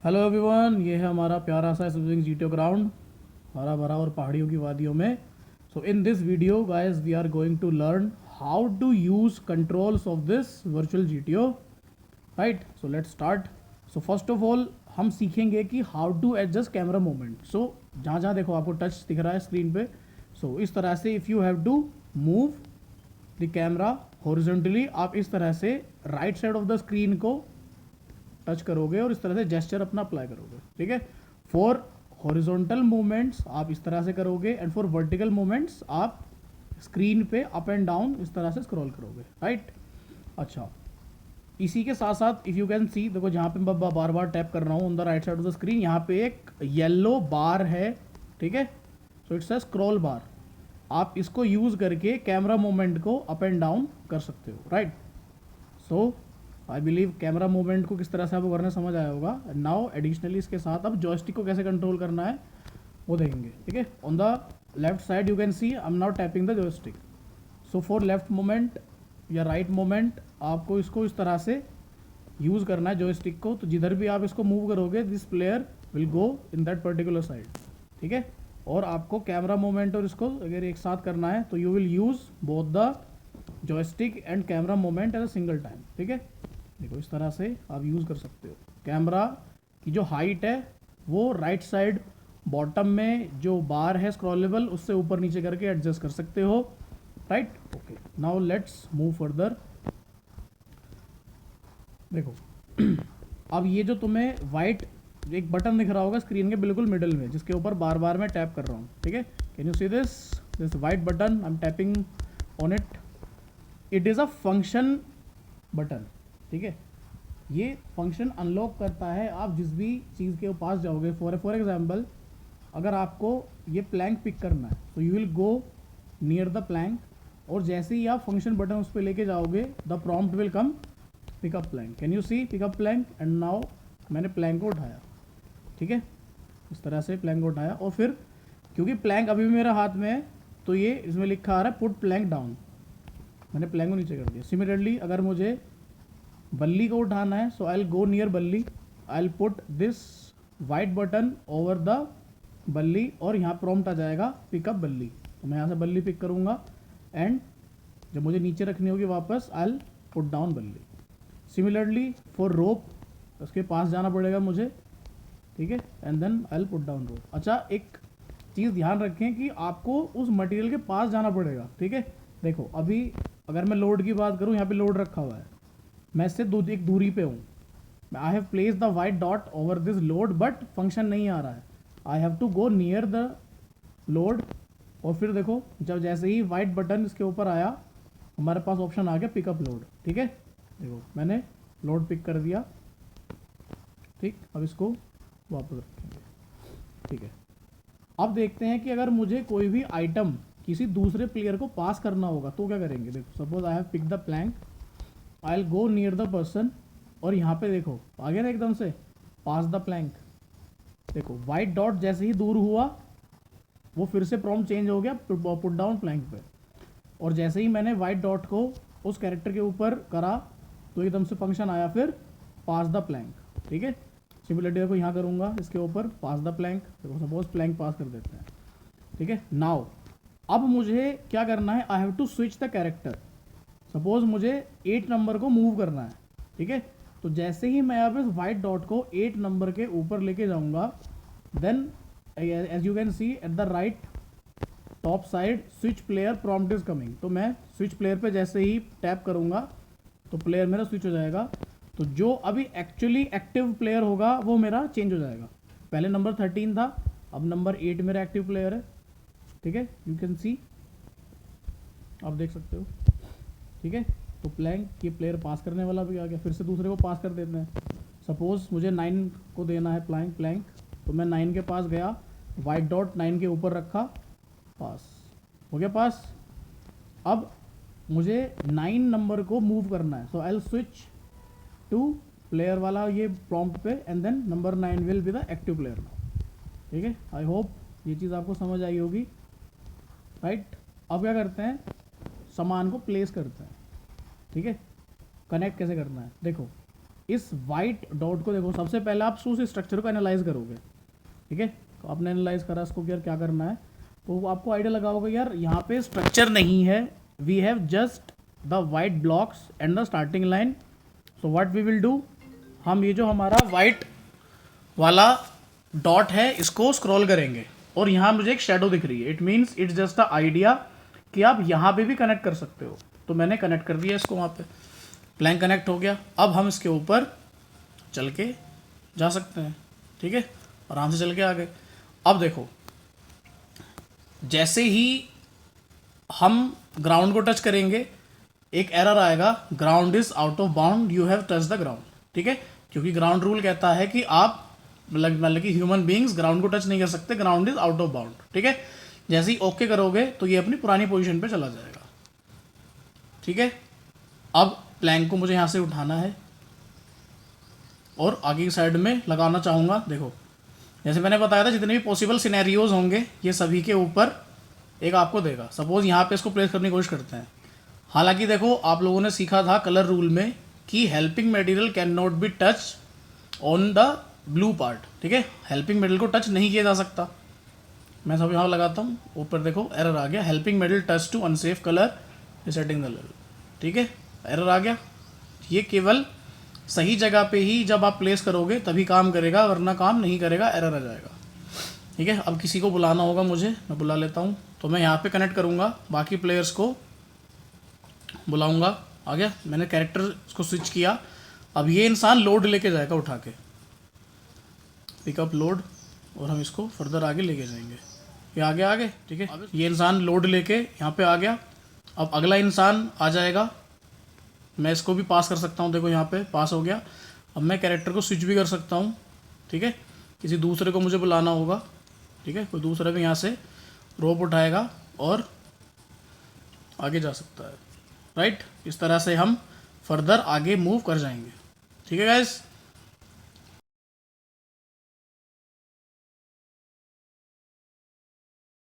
Hello everyone, ये है हमारा प्यारा सा स्विमिंग जीटीओ ग्राउंड, हरा भरा और पहाड़ियों की वादियों में। So in this video guys we are going to learn how to use controls of this virtual GTO, right. So let's start. So first of all हम सीखेंगे कि how to adjust camera movement. So जहाँ जहाँ देखो आपको touch दिख रहा है स्क्रीन पे, सो इस तरह से if you have to move the camera horizontally, आप इस तरह से right side of the screen को टच करोगे और इस तरह से जेस्चर अपना अप्लाई करोगे, ठीक है। फॉर हॉरिजॉन्टल मूवमेंट्स आप इस तरह से करोगे एंड फॉर वर्टिकल मूवमेंट्स आप स्क्रीन पे अप एंड डाउन इस तरह से स्क्रॉल करोगे, राइट। अच्छा, इसी के साथ साथ इफ़ यू कैन सी, देखो जहाँ पे मैं बार बार टैप कर रहा हूँ on the right side of the screen, यहाँ पे एक येलो बार है, ठीक है। सो इट्स अ स्क्रॉल बार। आप इसको यूज़ करके कैमरा मूवमेंट को अप एंड डाउन कर सकते हो, right. So I believe camera movement को किस तरह से आपको करना समझ आया होगा। नाउ एडिशनली इसके साथ अब जॉयस्टिक को कैसे कंट्रोल करना है वो देखेंगे, ठीक है। On the left side you can C I am now tapping the joystick. So for left movement या राइट मूवमेंट आपको इसको इस तरह से यूज़ करना है जॉयस्टिक को। तो जिधर भी आप इसको मूव करोगे this player will go in that particular side, ठीक है। और आपको कैमरा मूवमेंट और इसको अगर एक साथ करना है तो you will use both the joystick and camera movement at a single time, ठीक है। देखो इस तरह से आप यूज़ कर सकते हो। कैमरा की जो हाइट है वो राइट साइड बॉटम में जो बार है स्क्रॉलेबल उससे ऊपर नीचे करके एडजस्ट कर सकते हो, right. Okay, now let's move further. देखो अब ये जो तुम्हें वाइट एक बटन दिख रहा होगा स्क्रीन के बिल्कुल मिडिल में जिसके ऊपर बार बार मैं टैप कर रहा हूँ, ठीक है। Can you see this white button, I am tapping on it. It is a function button, ठीक है। ये फंक्शन अनलॉक करता है आप जिस भी चीज़ के पास जाओगे। फॉर एग्जांपल अगर आपको ये प्लैंक पिक करना है तो you will go near the plank, और जैसे ही आप फंक्शन बटन उस पर लेके जाओगे the prompt will come pick up plank. Can you see pick up plank, and now मैंने प्लैंक को उठाया, ठीक है। इस तरह से प्लैंक को उठाया और फिर क्योंकि प्लैंक अभी भी मेरे हाथ में है तो ये इसमें लिखा आ रहा है पुट प्लैंक डाउन, मैंने प्लैंक को नीचे कर दिया। सिमिलरली अगर मुझे बल्ली को उठाना है so I will go near बल्ली, आई will put this white button over the बल्ली और यहाँ प्रॉम्प्ट आ जाएगा पिकअप बल्ली। तो मैं यहाँ से बल्ली पिक करूँगा एंड जब मुझे नीचे रखनी होगी वापस आई विल पुट डाउन बल्ली। सिमिलरली फॉर रोप उसके पास जाना पड़ेगा मुझे, ठीक है, and then I will put down rope. अच्छा, एक चीज़ ध्यान रखें कि आपको उस मटेरियल के पास जाना पड़ेगा, ठीक है। देखो अभी अगर मैं लोड की बात करूँ, यहाँ पे लोड रखा हुआ है, मैं इससे एक दूरी पे हूँ, I have place the white dot over this load but function नहीं आ रहा है। I have to go near the load और फिर देखो जब जैसे ही वाइट बटन इसके ऊपर आया हमारे पास ऑप्शन आ गया पिकअप लोड, ठीक है। देखो मैंने लोड पिक कर दिया, ठीक। अब इसको वापस रखेंगे, ठीक है। अब देखते हैं कि अगर मुझे कोई भी आइटम किसी दूसरे प्लेयर को पास करना होगा तो क्या करेंगे। देखो suppose I have pick the plank, I will go near the person और यहाँ पे देखो आ गया ना एकदम से पास द प्लैंक। देखो वाइट डॉट जैसे ही दूर हुआ वो फिर से प्रॉम्प्ट चेंज हो गया पुट डाउन प्लैंक पे, और जैसे ही मैंने वाइट डॉट को उस कैरेक्टर के ऊपर करा तो एकदम से फंक्शन आया फिर पास द प्लैंक, ठीक है। सिमिलरली देखो यहाँ करूँगा इसके ऊपर पास द प्लैंक, देखो सपोज प्लैंक पास कर देते हैं, ठीक है। नाउ अब मुझे क्या करना है, I have to switch the character. Suppose मुझे 8 नंबर को मूव करना है, ठीक है। तो जैसे ही मैं अब इस वाइट डॉट को 8 नंबर के ऊपर लेके जाऊंगा then as you can see at the right top side switch player prompt is coming. तो मैं स्विच प्लेयर पे जैसे ही टैप करूंगा तो प्लेयर मेरा स्विच हो जाएगा। तो जो अभी एक्चुअली एक्टिव प्लेयर होगा वो मेरा चेंज हो जाएगा। पहले नंबर 13 था, अब नंबर 8 मेरा एक्टिव प्लेयर है, ठीक है। यू कैन सी, आप देख सकते हो, ठीक है। तो प्लैंक ये प्लेयर पास करने वाला भी आ गया, फिर से दूसरे को पास कर देते हैं। सपोज मुझे 9 को देना है प्लैंक, तो मैं 9 के पास गया, वाइट डॉट 9 के ऊपर रखा, पास हो गया पास। अब मुझे 9 नंबर को मूव करना है, so I will switch to player वाला ये प्रॉम्प्ट पे and then number 9 will be the active player now, ठीक है। आई होप ये चीज़ आपको समझ आई होगी, राइट। अब क्या करते हैं, सामान को प्लेस करते हैं, ठीक है। कनेक्ट कैसे करना है देखो, इस वाइट डॉट को देखो, सबसे पहले आप उस स्ट्रक्चर को एनालाइज करोगे, ठीक है। तो आपने एनालाइज करा इसको कि यार क्या करना है, तो आपको आइडिया लगा होगा यार यहाँ पे स्ट्रक्चर नहीं है, we have just the white blocks and the starting line. So what we will do, हम ये जो हमारा वाइट वाला डॉट है इसको स्क्रॉल करेंगे और यहाँ मुझे एक शेडो दिख रही है, it means it's just the idea कि आप यहाँ पे भी कनेक्ट कर सकते हो। तो मैंने कनेक्ट कर दिया इसको, वहाँ पे प्लैंक कनेक्ट हो गया। अब हम इसके ऊपर चल के जा सकते हैं, ठीक है, आराम से चल के आ गए। अब देखो जैसे ही हम ग्राउंड को टच करेंगे एक एरर आएगा, ground is out of bound, you have touch the ground, ठीक है, क्योंकि ग्राउंड रूल कहता है कि आप मतलब कि ह्यूमन बींग्स ग्राउंड को टच नहीं कर सकते, ground is out of bound, ठीक है। जैसे ही ओके करोगे तो ये अपनी पुरानी पोजीशन पे चला जाएगा, ठीक है। अब प्लैंक को मुझे यहाँ से उठाना है और आगे की साइड में लगाना चाहूँगा। देखो जैसे मैंने बताया था जितने भी पॉसिबल सिनेरियोज होंगे ये सभी के ऊपर एक आपको देगा। सपोज यहाँ पे इसको प्लेस करने की कोशिश करते हैं। हालांकि देखो आप लोगों ने सीखा था कलर रूल में कि helping material can not be touch on the blue part, ठीक है, हेल्पिंग मटेरियल को टच नहीं किया जा सकता। मैं सब यहाँ लगाता हूँ, ऊपर देखो एरर आ गया, helping material touch to unsafe colour resetting the level, ठीक है, एरर आ गया। ये केवल सही जगह पे ही जब आप प्लेस करोगे तभी काम करेगा, वरना काम नहीं करेगा, एरर आ जाएगा, ठीक है। अब किसी को बुलाना होगा मुझे, मैं बुला लेता हूँ। तो मैं यहाँ पे कनेक्ट करूँगा, बाकी प्लेयर्स को बुलाऊँगा। आ गया, मैंने कैरेक्टर को स्विच किया। अब ये इंसान लोड लेके जाएगा उठा के, पिकअप लोड, और हम इसको फर्दर आगे लेके जाएंगे। ये आगे ठीक है, ये इंसान लोड लेके यहाँ पे आ गया। अब अगला इंसान आ जाएगा, मैं इसको भी पास कर सकता हूँ, देखो यहाँ पे पास हो गया। अब मैं कैरेक्टर को स्विच भी कर सकता हूँ, ठीक है, किसी दूसरे को मुझे बुलाना होगा, ठीक है, कोई दूसरा भी यहाँ से रोप उठाएगा और आगे जा सकता है, राइट। इस तरह से हम फर्दर आगे मूव कर जाएंगे, ठीक है गाइस।